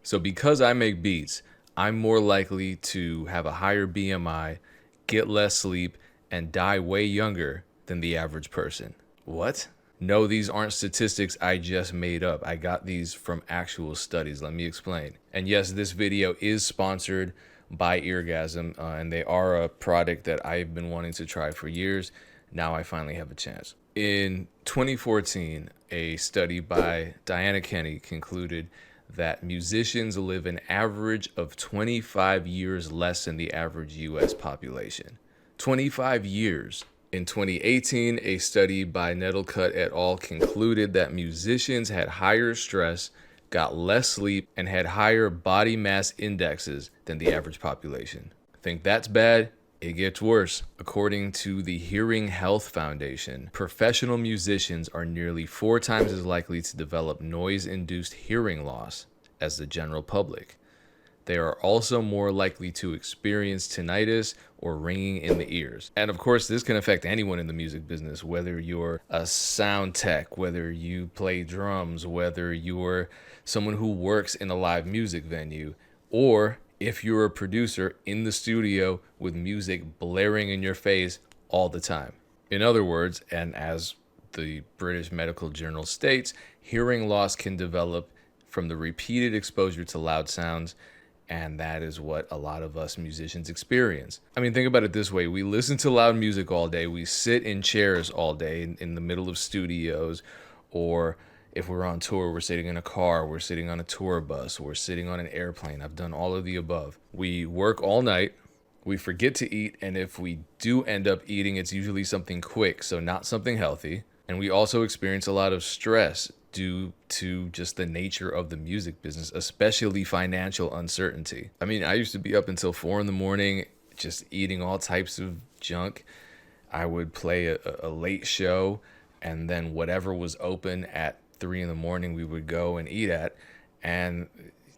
So because I make beats, I'm more likely to have a higher BMI, get less sleep, and die way younger than the average person. What? No, these aren't statistics I just made up. I got these from actual studies. Let me explain. And yes, this video is sponsored by Eargasm, and they are a product that I've been wanting to try for years. Now I finally have a chance. In 2014, a study by Diana Kenny concluded that musicians live an average of 25 years less than the average US population. 25 years. In 2018, a study by Nettlecutt et al. Concluded that musicians had higher stress, got less sleep, and had higher body mass indexes than the average population. Think that's bad? It gets worse. According to the Hearing Health Foundation, professional musicians are nearly 4 times as likely to develop noise-induced hearing loss as the general public. They are also more likely to experience tinnitus or ringing in the ears. And of course, this can affect anyone in the music business, whether you're a sound tech, whether you play drums, whether you're someone who works in a live music venue, or if you're a producer in the studio with music blaring in your face all the time. In other words, and as the British Medical Journal states, hearing loss can develop from the repeated exposure to loud sounds, and that is what a lot of us musicians experience. I mean, think about it this way. We listen to loud music all day. We sit in chairs all day in the middle of studios, or if we're on tour, we're sitting in a car, we're sitting on a tour bus, we're sitting on an airplane. I've done all of the above. We work all night, we forget to eat, and if we do end up eating, it's usually something quick, so not something healthy. And we also experience a lot of stress due to just the nature of the music business, especially financial uncertainty. I mean, I used to be up until 4 in the morning, just eating all types of junk. I would play a late show, and then whatever was open at 3 in the morning, we would go and eat at. And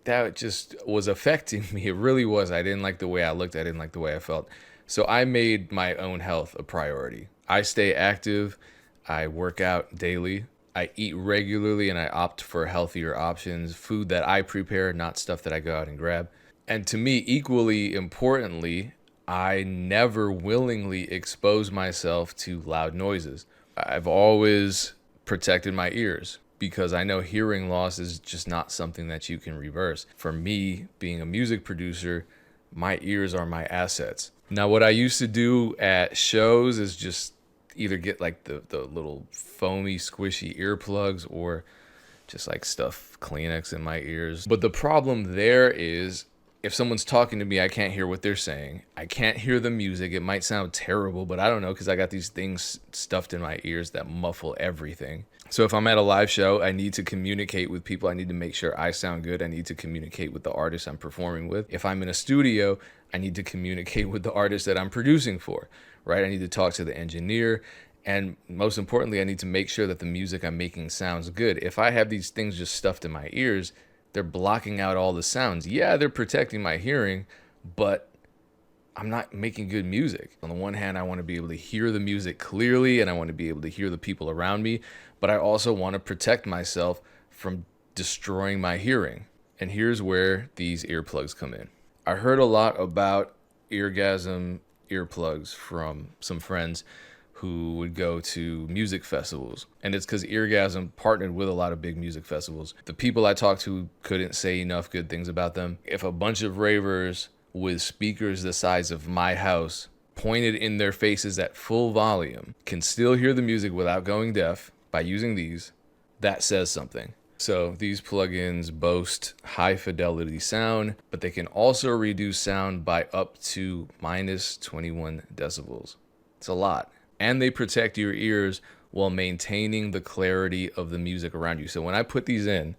that just was affecting me. It really was. I didn't like the way I looked. I didn't like the way I felt. So I made my own health a priority. I stay active. I work out daily. I eat regularly, and I opt for healthier options, food that I prepare, not stuff that I go out and grab. And to me, equally importantly, I never willingly expose myself to loud noises. I've always protected my ears because I know hearing loss is just not something that you can reverse. For me, being a music producer, my ears are my assets. Now, what I used to do at shows is just either get like the little foamy, squishy earplugs, or just like stuff Kleenex in my ears. But the problem there is, if someone's talking to me, I can't hear what they're saying. I can't hear the music. It might sound terrible, but I don't know, because I got these things stuffed in my ears that muffle everything. So if I'm at a live show, I need to communicate with people. I need to make sure I sound good. I need to communicate with the artist I'm performing with. If I'm in a studio, I need to communicate with the artist that I'm producing for, right? I need to talk to the engineer. And most importantly, I need to make sure that the music I'm making sounds good. If I have these things just stuffed in my ears, they're blocking out all the sounds. Yeah, they're protecting my hearing, but I'm not making good music. On the one hand, I want to be able to hear the music clearly, and I want to be able to hear the people around me, but I also want to protect myself from destroying my hearing. And here's where these earplugs come in. I heard a lot about Eargasm earplugs from some friends who would go to music festivals. And it's because Eargasm partnered with a lot of big music festivals. The people I talked to couldn't say enough good things about them. If a bunch of ravers with speakers the size of my house pointed in their faces at full volume can still hear the music without going deaf by using these, that says something. So these plugins boast high fidelity sound, but they can also reduce sound by up to minus 21 decibels. It's a lot. And they protect your ears while maintaining the clarity of the music around you. So when I put these in,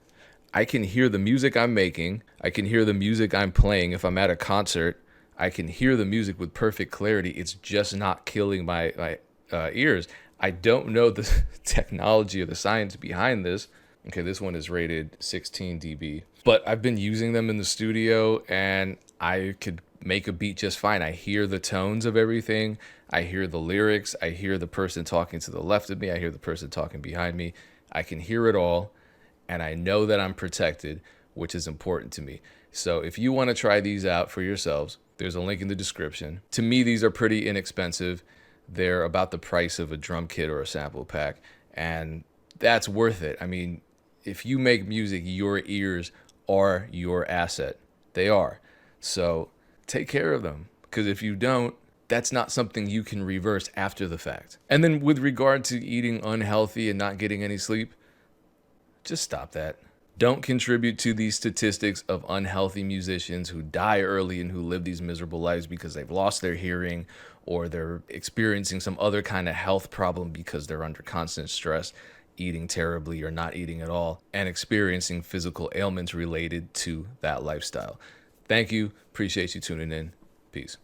I can hear the music I'm making. I can hear the music I'm playing. If I'm at a concert, I can hear the music with perfect clarity. It's just not killing my ears. I don't know the technology or the science behind this. Okay, this one is rated 16 dB. But I've been using them in the studio, and I could make a beat just fine. I hear the tones of everything. I hear the lyrics. I hear the person talking to the left of me. I hear the person talking behind me. I can hear it all, and I know that I'm protected which is important to me. So if you want to try these out for yourselves, there's a link in the description. To me, these are pretty inexpensive. They're about the price of a drum kit or a sample pack, and that's worth it. I mean, if you make music, your ears are your asset. They are. So take care of them, because if you don't, that's not something you can reverse after the fact. And then with regard to eating unhealthy and not getting any sleep, just stop that. Don't contribute to these statistics of unhealthy musicians who die early and who live these miserable lives because they've lost their hearing or they're experiencing some other kind of health problem because they're under constant stress, eating terribly or not eating at all, and experiencing physical ailments related to that lifestyle. Thank you. Appreciate you tuning in. Peace.